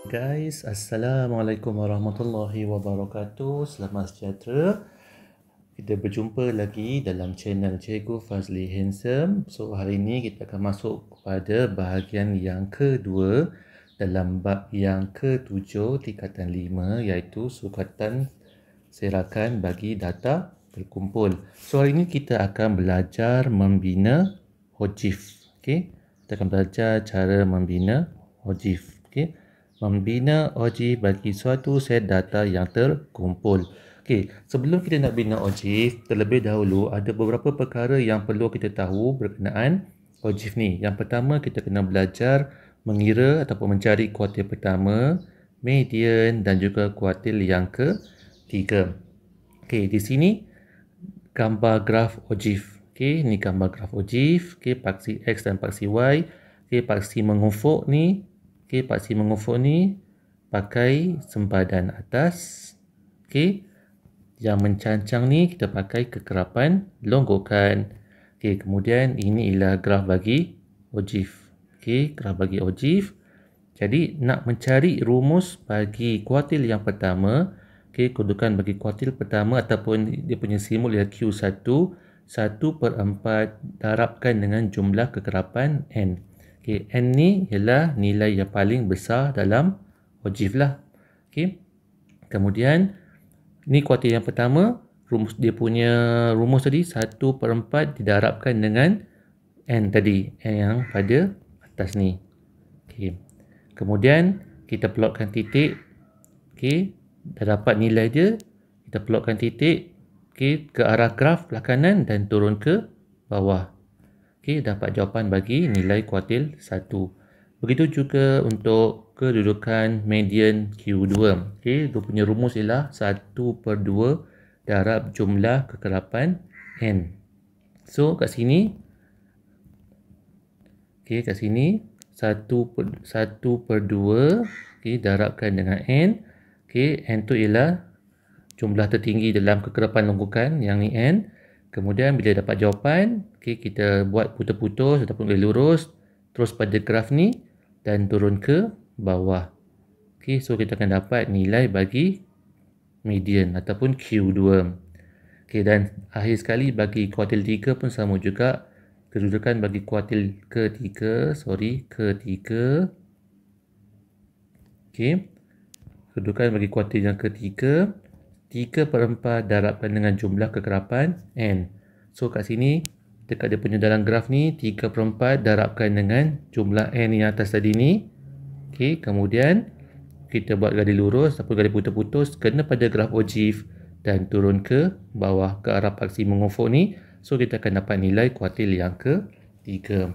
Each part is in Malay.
Guys, Assalamualaikum warahmatullahi wabarakatuh. Selamat sejahtera. Kita berjumpa lagi dalam channel Cikgu Fazli Handsome. So, hari ini kita akan masuk kepada bahagian yang kedua dalam bab yang ketujuh tingkatan 5, iaitu sukatan serakan bagi data terkumpul. So, hari ini kita akan belajar membina OJIF. Okay? Kita akan belajar cara membina OJIF. Okay? Membina OJIF bagi suatu set data yang terkumpul. Okey, sebelum kita nak bina OJIF, terlebih dahulu ada beberapa perkara yang perlu kita tahu berkenaan OJIF ni. Yang pertama, kita kena belajar mengira ataupun mencari kuartil pertama, median dan juga kuartil yang ketiga. Okey, di sini gambar graf OJIF. Okey, ni gambar graf OJIF. Okey, paksi X dan paksi Y. Okey, paksi mengufuk ni. Okey, paksi mengufuk ni pakai sempadan atas. Okey, yang mencancang ni kita pakai kekerapan longgokan. Okey, kemudian ini ialah graf bagi OJIF. Okey, graf bagi OJIF. Jadi nak mencari rumus bagi kuartil yang pertama, okey, kedudukan bagi kuartil pertama ataupun dia punya simbol ialah Q1, 1/4 darabkan dengan jumlah kekerapan N. Okay, N ni ialah nilai yang paling besar dalam OJIF lah. Okay. Kemudian, ni kuartil yang pertama, dia punya rumus tadi 1/4 didarabkan dengan N tadi, N yang pada atas ni. Okay. Kemudian, kita plotkan titik. Okay. Dah dapat nilai dia, kita plotkan titik, okay, ke arah graf belah kanan dan turun ke bawah. Okey, dapat jawapan bagi nilai kuartil 1. Begitu juga untuk kedudukan median Q2. Okey, dia punya rumus ialah 1/2 darab jumlah kekerapan N. So, kat sini, okey, kat sini 1/2, okey, darabkan dengan N. Okey, N tu ialah jumlah tertinggi dalam kekerapan longgokan, yang ni N. Kemudian bila dapat jawapan, okay, kita buat putus-putus ataupun garis lurus terus pada graf ni dan turun ke bawah. Okay, so kita akan dapat nilai bagi median ataupun Q2. Okay, dan akhir sekali bagi kuartil 3 pun sama juga. Kedudukan bagi kuartil ketiga. Okay, kedudukan bagi kuartil yang ketiga, 3/4 darabkan dengan jumlah kekerapan N. So, kat sini, dekat dia punya dalam graf ni, 3/4 darabkan dengan jumlah N yang atas tadi ni. Okay, kemudian, kita buat garis lurus ataupun garis putus-putus kena pada graf OJIF dan turun ke bawah ke arah paksi mengufuk ni. So, kita akan dapat nilai kuartil yang ketiga.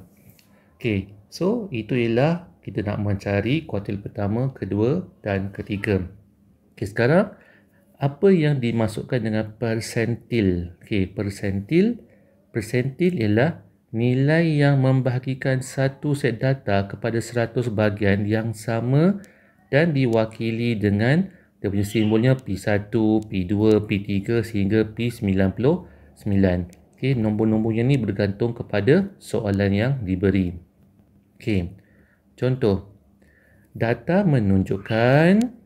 Okay, so itu ialah kita nak mencari kuartil pertama, kedua dan ketiga. Okay, sekarang, apa yang dimasukkan dengan persentil? Okey, persentil ialah nilai yang membahagikan satu set data kepada 100 bahagian yang sama dan diwakili dengan dia punya simbolnya P1, P2, P3 sehingga P99. Okey, nombor-nombornya ni bergantung kepada soalan yang diberi. Okey, contoh. Data menunjukkan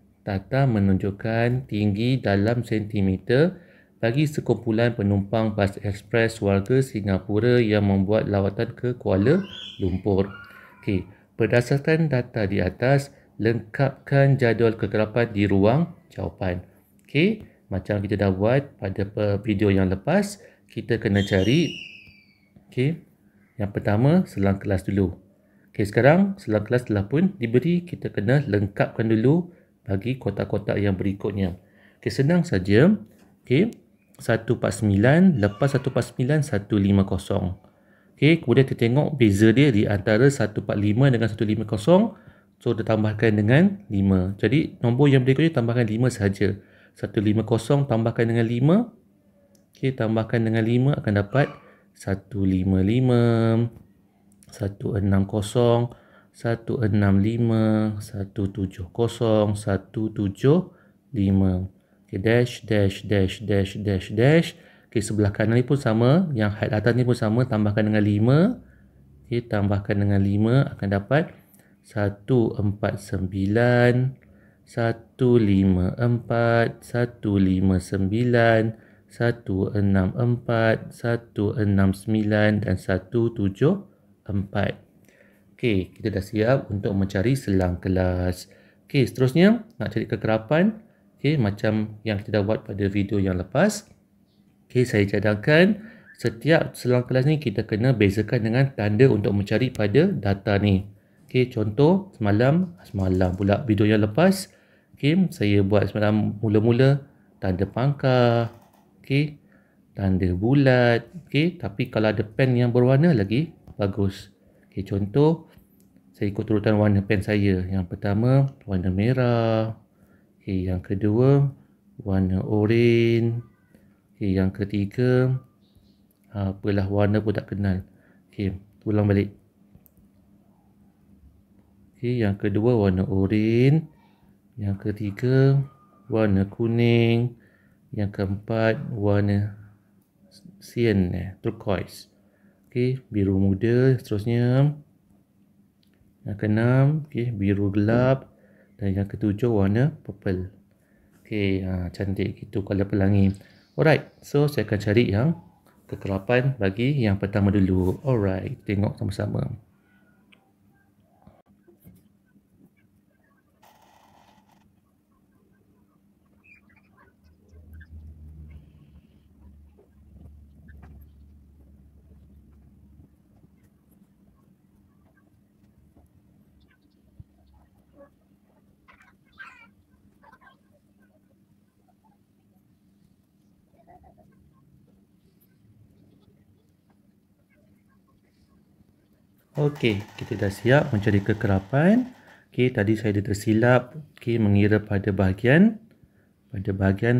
tinggi dalam sentimeter bagi sekumpulan penumpang bas ekspres warga Singapura yang membuat lawatan ke Kuala Lumpur. Okey, berdasarkan data di atas, lengkapkan jadual kekerapan di ruang jawapan. Okey, macam kita dah buat pada video yang lepas, kita kena cari, okey, yang pertama selang kelas dulu. Okey, sekarang selang kelas telah pun diberi, kita kena lengkapkan dulu bagi kotak-kotak yang berikutnya. Okey, senang saja. Okey, 149 lepas 149 150. Okey, kemudian kita tengok beza dia di antara 145 dengan 150. So, kita tambahkan dengan 5. Jadi, nombor yang berikutnya tambahkan 5 saja. 150 tambahkan dengan 5. Okey, tambahkan dengan 5 akan dapat 155, 160, 165, 170, 175. Okay, dash. Okay, sebelah kanan ni pun sama. Yang height atas ni pun sama. Tambahkan dengan 5. Okay, tambahkan dengan 5 akan dapat 149, 154, 159, 164, 169 dan 174. Okey, kita dah siap untuk mencari selang kelas. Okey, seterusnya nak cari kekerapan. Okey, macam yang kita dah buat pada video yang lepas. Okey, saya cadangkan setiap selang kelas ni kita kena bezakan dengan tanda untuk mencari pada data ni. Okey, contoh semalam pula video yang lepas. Okey, saya buat semalam mula-mula tanda pangkah. Okey, tanda bulat. Okey, tapi kalau ada pen yang berwarna lagi bagus. Okey, contoh saya ikut urutan warna pen saya. Yang pertama warna merah. Okey, yang kedua warna oranye. Okey, yang ketiga apalah warna pun tak kenal. Okey, ulang balik. Okey, yang kedua warna oranye. Yang ketiga warna kuning. Yang keempat warna cyan, turquoise. Okey, biru muda. Seterusnya yang keenam, okey, biru gelap. Dan yang ketujuh warna purple. Okey, cantik gitu kalau pelangi. Alright, so saya akan cari yang kekerapan bagi yang pertama dulu. Alright, tengok sama-sama. Okey, kita dah siap mencari kekerapan. Okey, tadi saya dah tersilap mengira pada bahagian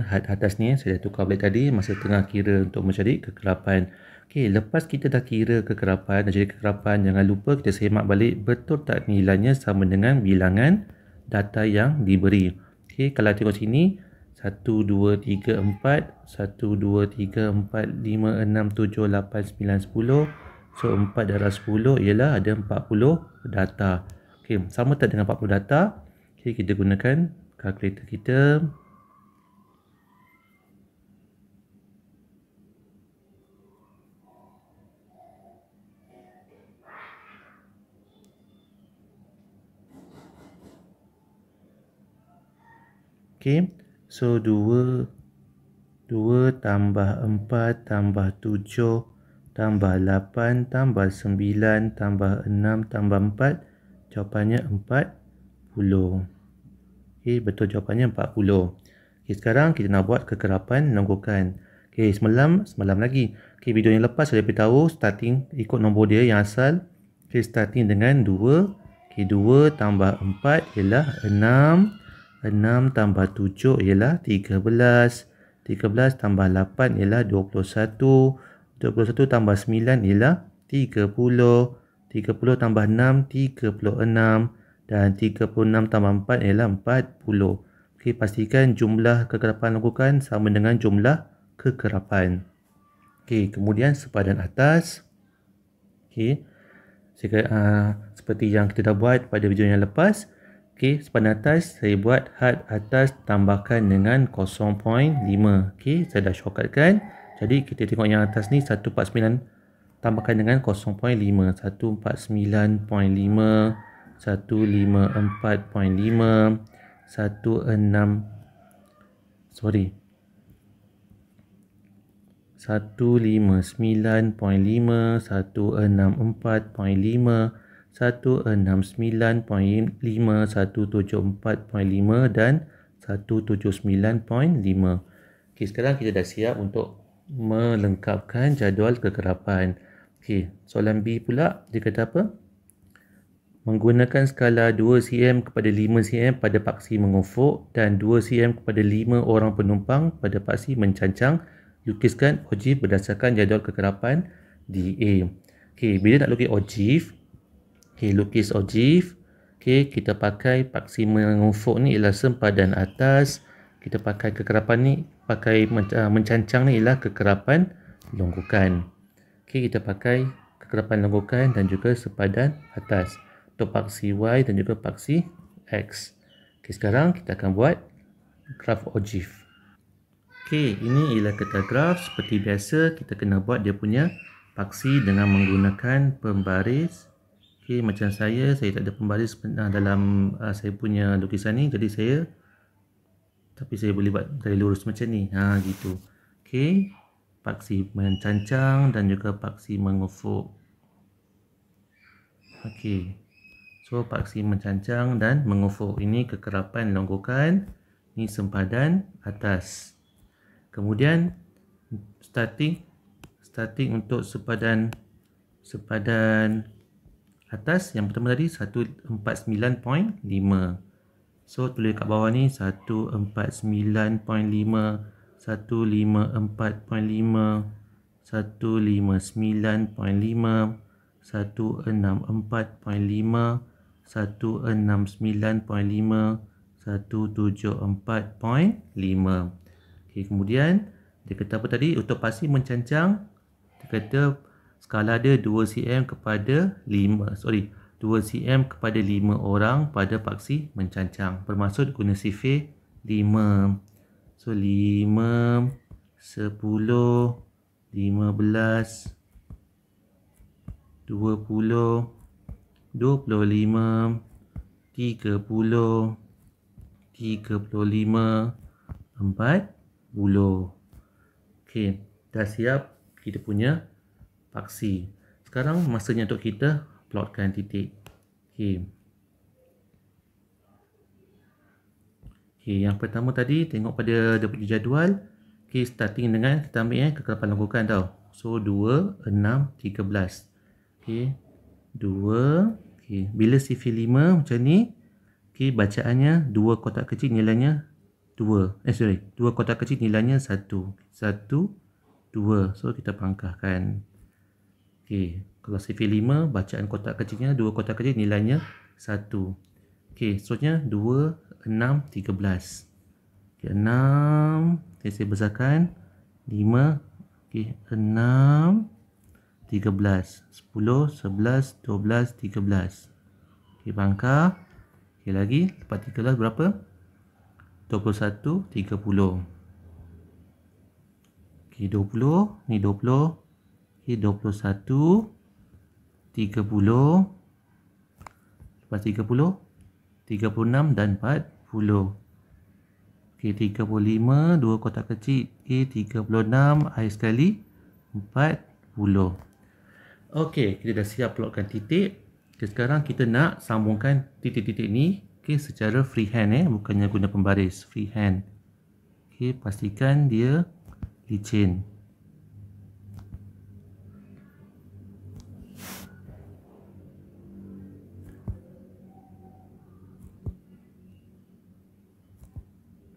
had atas ni. Saya dah tukar balik tadi masa tengah kira untuk mencari kekerapan. Okey, lepas kita dah kira kekerapan, dah jadi kekerapan, jangan lupa kita semak balik betul tak nilainya sama dengan bilangan data yang diberi. Okey, kalau tengok sini 1, 2, 3, 4 1, 2, 3, 4, 5, 6, 7, 8, 9, 10. So 4 darab 10 ialah ada 40 data. Okey, sama tak dengan 40 data? Okey, kita gunakan kalkulator kita. Okey, so 2 tambah 4 tambah 7 tambah 8 tambah 9 tambah 6 tambah 4, jawapannya 40. Okey, betul jawapannya 40. Okey, sekarang kita nak buat kekerapan longgokan. Okey, semalam lagi. Okey, video yang lepas saya beritahu starting ikut nombor dia yang asal. Okey, starting dengan 2. Okey, 2 tambah 4 ialah 6. 6 tambah 7 ialah 13. 13 tambah 8 ialah 21. 21 tambah 9 ialah 30. 30 tambah 6, 36. Dan 36 tambah 4 ialah 40. Okey, pastikan jumlah kekerapan longgokan sama dengan jumlah kekerapan. Okey, kemudian sepadan atas. Okey, seperti yang kita dah buat pada video yang lepas. Okey, sepadan atas saya buat had atas tambahkan dengan 0.5. Okey, saya dah shortcutkan. Jadi kita tengok yang atas ni 149 tambahkan dengan 0.5. 149.5, 154.5, 159.5, 164.5, 169.5, 174.5 dan 179.5. Okey, sekarang kita dah siap untuk melengkapkan jadual kekerapan. Okey, soalan B pula dia kata apa? Menggunakan skala 2 cm kepada 5 cm pada paksi mengufuk dan 2 cm kepada 5 orang penumpang pada paksi mencancang, lukiskan ogive berdasarkan jadual kekerapan DA. Okey, bila nak lukis ogive, lukis ogive. Okey, kita pakai paksi mengufuk ni ialah sempadan atas. Kita pakai kekerapan ni, pakai mencancang ni ialah kekerapan longgokan. Okey, kita pakai kekerapan longgokan dan juga sempadan atas. untuk paksi Y dan juga paksi X. Okay, sekarang kita akan buat graf ogive. Okay, ini ialah kertas graf. Seperti biasa, kita kena buat dia punya paksi dengan menggunakan pembaris. Okay, macam saya tak ada pembaris dalam saya punya lukisan ni. Jadi saya boleh buat dari lurus macam ni. Gitu. Okay, paksi mencancang dan juga paksi mengufuk. Okey. So paksi mencancang dan mengufuk. Ini kekerapan longgokan, ini sempadan atas. Kemudian starting untuk sempadan atas yang pertama tadi 149.5. So tulis kat bawah ni 149.5, 154.5, 159.5, 164.5, 169.5, 174.5. Okay, kemudian dia kata apa tadi? Untuk paksi mencancang, dia kata skala dia 2 cm kepada 5. 2 cm kepada 5 orang pada paksi mencancang. Bermaksud guna sifir 5. So 5, 10, 15, 20, 25, 30, 35, 40. Okey, dah siap kita punya paksi. Sekarang masanya untuk kita plotkan titik. Okey. Okey, yang pertama tadi tengok pada dia punya jadual. Okey, starting dengan kita ambil kekerapan longgokan tau. So 2, 6, 13. Okey. 2. Okey, bila sifir 5 macam ni, okey, bacaannya 2 kotak kecil nilainya 2. 2 kotak kecil nilainya 1. 1, 2. So kita pangkahkan. Okey, kalau sifir 5 bacaan kotak kecilnya 2 kotak kecil nilainya 1. Okey, seterusnya 2, 6, 13. Okey, 6. Okay, saya besarkan 5. Okey, 6, 13, 10, 11, 12, 13. Okey, pangkah. Okey, lagi lepas 13 berapa? 21, 30. Okey, 20, ni 20. Okey, 21, 30. Lepas 30, 36 dan 40. Okey, 35, 2 kotak kecil. Okey, 36, air sekali, 40. Okey, kita dah siap plotkan titik. Okay, sekarang kita nak sambungkan titik-titik ni secara freehand bukannya guna pembaris, freehand. Okey, pastikan dia licin.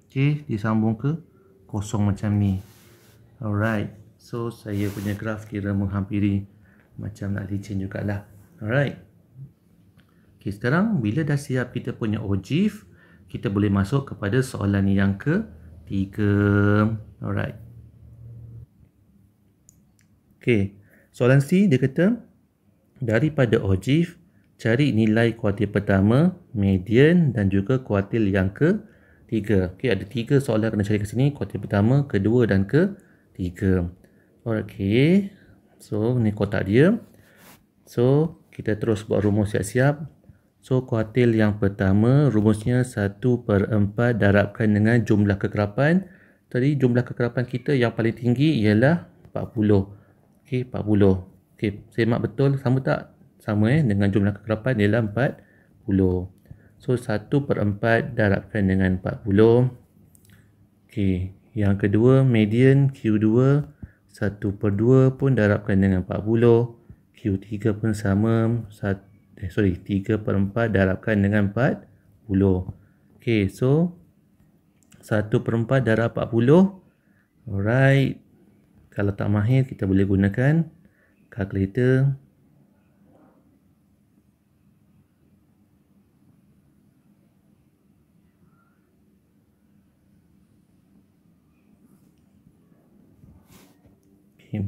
Okey, disambung ke kosong macam ni. Alright. So saya punya graf kira menghampiri macam nak licin jugalah. Alright. Okay, sekarang bila dah siap kita punya ogive, kita boleh masuk kepada soalan yang ketiga. Alright. Okay, soalan C dia kata daripada ogive cari nilai kuartil pertama, median dan juga kuartil yang ketiga. Okay, ada 3 soalan kena cari ke sini, kuartil pertama, kedua dan ketiga. Okay, so ni kotak dia. So kita terus buat rumus siap-siap. So kuartil yang pertama rumusnya 1/4 darabkan dengan jumlah kekerapan. Tadi jumlah kekerapan kita yang paling tinggi ialah 40. Okey, 40. Okey, semak betul sama tak? Sama dengan jumlah kekerapan ialah 40. So 1/4 darabkan dengan 40. Okey, yang kedua median Q2 1/2 pun darabkan dengan 40. Q3 pun sama 3/4 darabkan dengan 40. Okey, so 1/4 darab 40. Alright. Kalau tak mahir kita boleh gunakan kalkulator. Okay.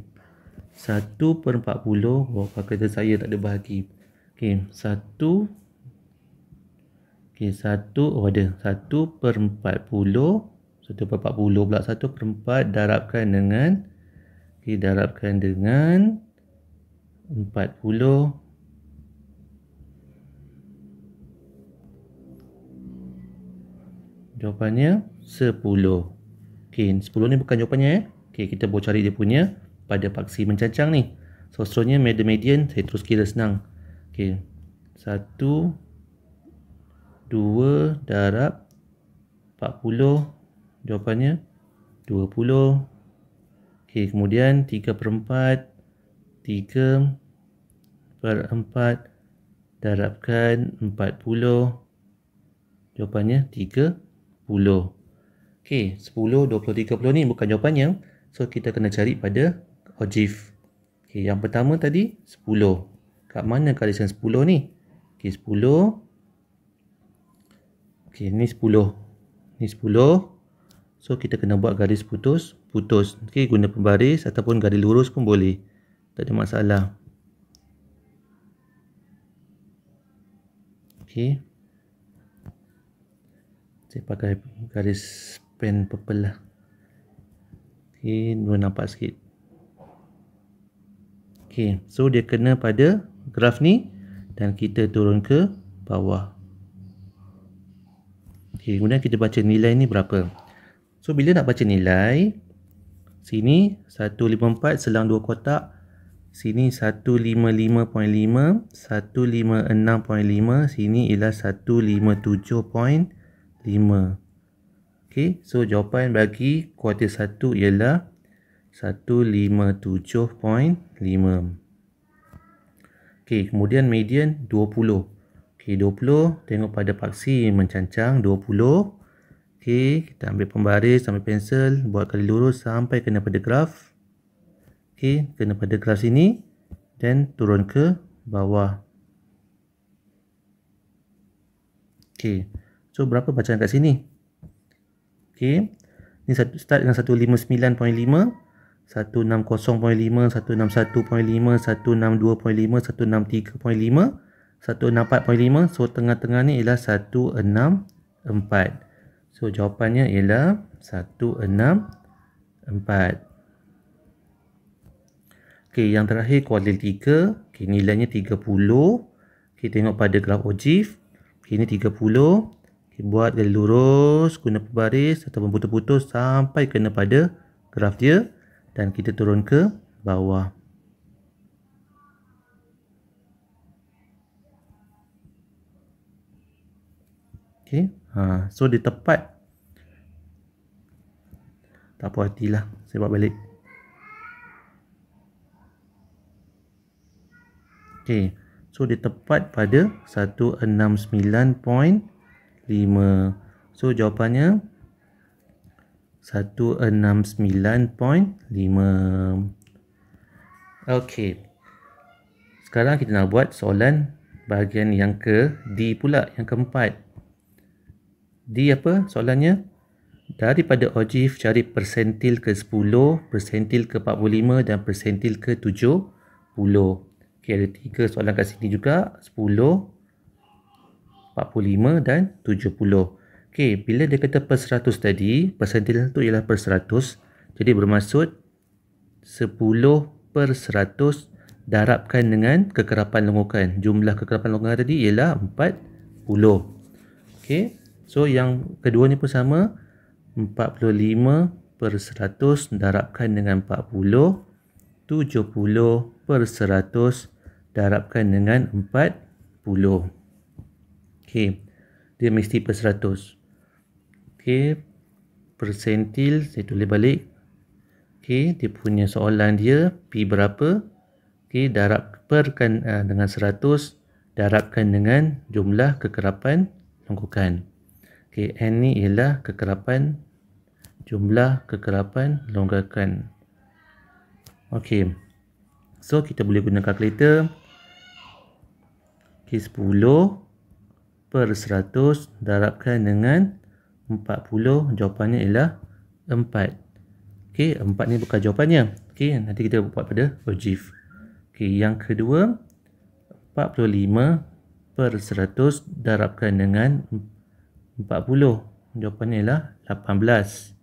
1/40. Kalkulator saya tak ada bahagi. Okey, 1. Okey, 1. Oh, ada 1/40. 1/40 pula. 1/4 darabkan dengan, okey, darabkan dengan 40. Jawapannya 10. Okey, 10 ni bukan jawapannya. Okey, kita boleh cari dia punya pada paksi mencancang ni. So, seterusnya median saya terus kira senang. Okey, 1, 2 darab 40. Jawapannya 20. Okey, kemudian 3/4. 3/4 darabkan 40. Jawapannya 30. Okey, 10, 20, 30 ni bukan jawapannya. So, kita kena cari pada ogive. Okey, yang pertama tadi 10. Kat mana garisan 10 ni? Okey, 10. Okey, ni 10. Ni 10. So, kita kena buat garis putus. Okey, guna pembaris ataupun garis lurus pun boleh. Tak ada masalah. Okey. Saya pakai garis pen purple lah. Okey, boleh nampak sikit. Okey, so dia kena pada graf ni dan kita turun ke bawah. Okey, kemudian kita baca nilai ni berapa. So, bila nak baca nilai, sini 154 selang 2 kotak. Sini 155.5, 156.5, sini ialah 157.5. Okey, so jawapan bagi kuartil 1 ialah 157.5. Okey, kemudian median 20. Okey, 20 tengok pada paksi mencancang 20. Okey, kita ambil pembaris, ambil pensel, buat kali lurus sampai kena pada graf. Okey, kena pada graf sini dan turun ke bawah. Okey, so berapa bacaan kat sini? Okey, ni start dengan 159.5, 160.5, 161.5, 162.5, 163.5, 164.5. So, tengah-tengah ni ialah 164. So, jawapannya ialah 164. Okey, yang terakhir kuartil 3. Okey, nilainya 30. Okey, tengok pada graf ogive. Okey, ini 30. Okey, buat garis lurus, guna pembaris ataupun putus-putus sampai kena pada graf dia dan kita turun ke bawah. Okey, so dia tepat. Tak puas hatilah, saya buat balik. Okey, so dia tepat pada 169.5. So, jawapannya 169.5. Okey, sekarang kita nak buat soalan bahagian yang ke D pula, yang keempat. D apa soalannya? Daripada ogive cari persentil ke 10, persentil ke 45 dan persentil ke 70. Okey, ada 3 soalan kat sini juga, 10, 45 dan 70. Okey, bila dia kata per 100 tadi, persentil tu ialah per 100. Jadi bermaksud 10/100 darabkan dengan kekerapan longgokan. Jumlah kekerapan longgokan tadi ialah 40. Okey, so yang kedua ni pun sama. 45/100 darabkan dengan 40. 70/100 darabkan dengan 40. Okey, dia mesti per 100. Okey, persentil saya tulis balik. Okey, dia punya soalan dia P berapa? Okey, perkan dengan 100 darabkan dengan jumlah kekerapan longgokan. Okey, N ni ialah jumlah kekerapan longgokan. Okey, so kita boleh guna kalkulator. Okey, 10/100 darabkan dengan 40. Jawapannya ialah 4. Okey, 4 ni bukan jawapannya. Okey, nanti kita buat pada ogive. Okey, yang kedua 45 per 100 darabkan dengan 40. Jawapannya ialah 18.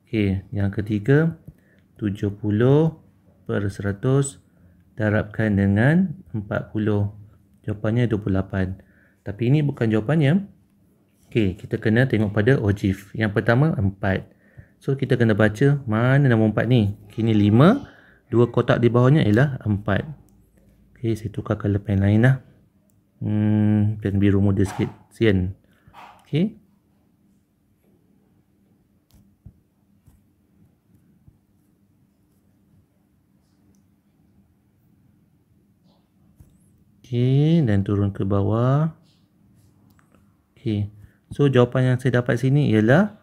Okey, yang ketiga 70 per 100 darabkan dengan 40. Jawapannya 28. Tapi ini bukan jawapannya. Okey, kita kena tengok pada ojif. Yang pertama 4. So kita kena baca mana nombor 4 ni. Kini 5, dua kotak di bawahnya ialah 4. Okey, saya tukar color pen lain lah. Pen biru muda sikit. Sian. Okey. Okey, dan turun ke bawah. Okey. So jawapan yang saya dapat sini ialah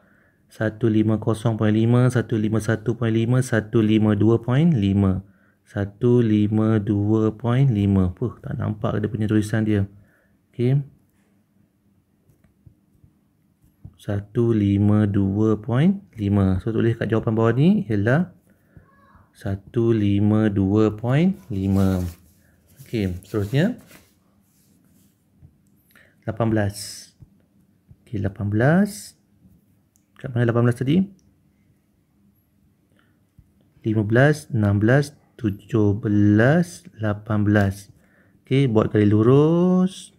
150.5, 151.5, 152.5. 152.5. Tak nampak dia punya tulisan dia. Okey. 152.5. So tulis kat jawapan bawah ni ialah 152.5. Okey, seterusnya 18. Okey, 18. Kat mana 18 tadi? 15, 16, 17, 18. Okey, buat garis lurus.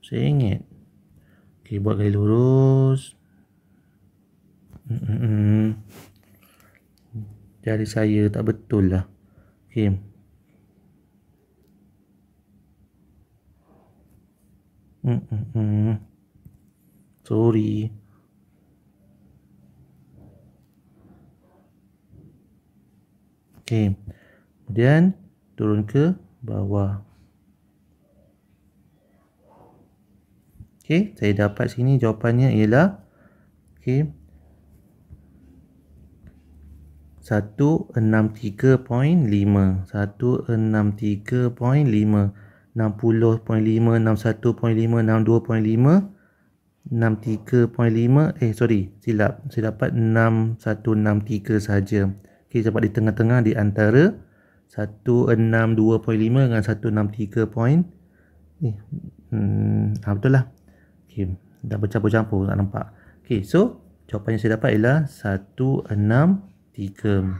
Saya ingat. Okey, buat garis lurus. Jari saya tak betul lah. Okey. Sorry. Okey. Kemudian turun ke bawah. Okey, saya dapat sini jawapannya ialah okey 163.5. 163.5. 60.5, 61.5, 62.5, 63.5. Sorry, silap. Saya dapat 6163 saja. Okey, dapat di tengah-tengah di antara 162.5 dengan 163. Betul lah. Okey, dah bercampur-campur, tak nampak. Okey, so jawapan yang saya dapat ialah 163.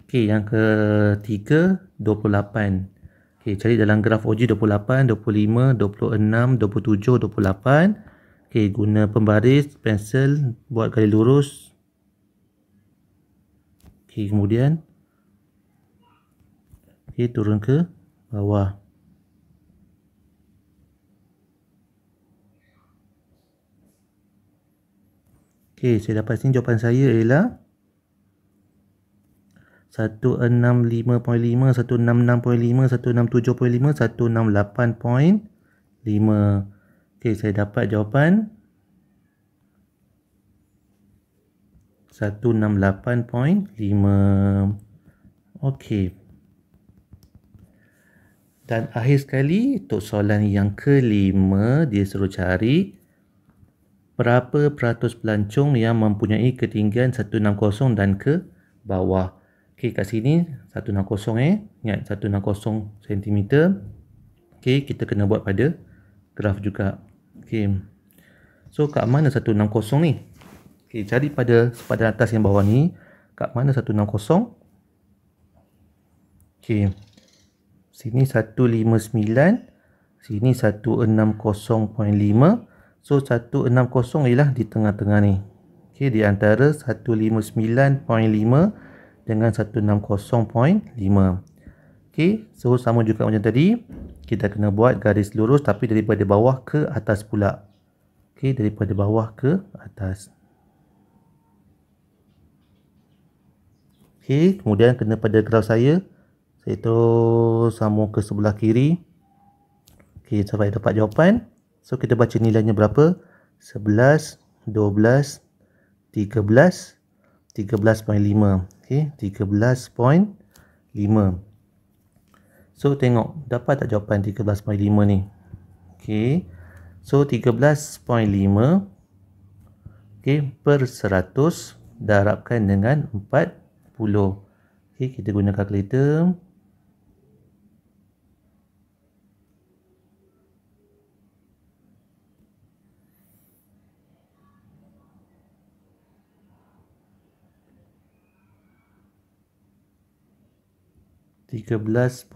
Okey, yang ketiga 28. Okey, cari dalam graf OG 28, 25, 26, 27, 28. Okey, guna pembaris, pensel, buat garis lurus. Okey, kemudian okey, turun ke bawah. Okey, saya dapat sini jawapan saya ialah 165.5, 166.5, 167.5, 168.5. Okey, saya dapat jawapan 168.5. Okey. Dan akhir sekali, untuk soalan yang kelima, dia suruh cari berapa peratus pelancong yang mempunyai ketinggian 160 dan ke bawah. Okey, kat sini 160 ingat 160 cm. Okey, kita kena buat pada graf juga. Okey. So kat mana 160 ni? Okey, cari pada sepadan atas yang bawah ni. Kat mana 160? Okey. Sini 159, sini 160.5. So 160 ialah di tengah-tengah ni. Okey, di antara 159.5 dengan 160.5. Okey, so sama juga macam tadi. Kita kena buat garis lurus tapi daripada bawah ke atas pula. Okey, daripada bawah ke atas. Okey, kemudian kena pada graf saya. Saya terus sambung ke sebelah kiri. Okey, sampai dapat jawapan. So kita baca nilainya berapa? 11, 12, 13, 13.5. Okey, 13.5. So tengok dapat tak jawapan 13.5 ni? Okey. So 13.5 okey per 100 darabkan dengan 40. Okey, kita guna kalkulator. $13.5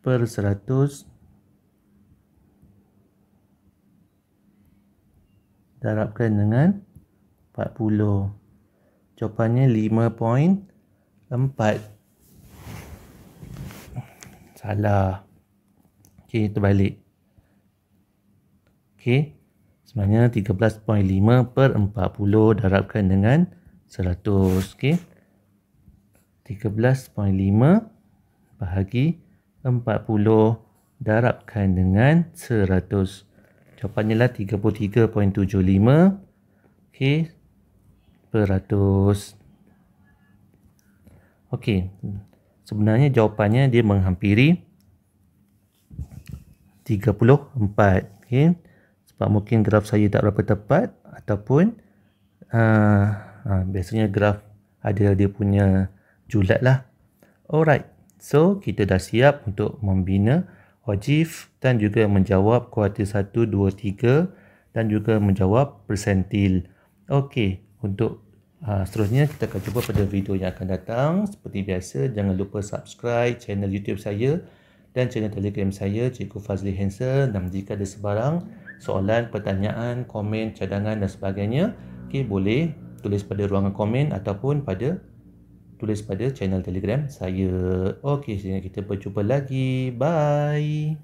per 100 darabkan dengan 40. Jawapannya 5.4. Salah. Okey, terbalik. Okey. Sebenarnya 13.5 per 40 darabkan dengan 100. Okey. 13.5 bahagi 40 darabkan dengan 100. Jawapannya lah 33.75. Okey. Per 100. Okey. Sebenarnya jawapannya dia menghampiri 34. Okey. Sebab mungkin graf saya tak berapa tepat ataupun biasanya graf ada dia punya julat lah. Alright. So, kita dah siap untuk membina wajif dan juga menjawab kuartil 1, 2, 3 dan juga menjawab persentil. Okey. Untuk seterusnya kita akan jumpa pada video yang akan datang. Seperti biasa, jangan lupa subscribe channel YouTube saya dan channel Telegram saya, Cikgu Fazli Hansen. Dan jika ada sebarang soalan, pertanyaan, komen, cadangan dan sebagainya, boleh tulis pada ruangan komen ataupun tulis pada channel Telegram saya. Okey, sehingga kita berjumpa lagi. Bye.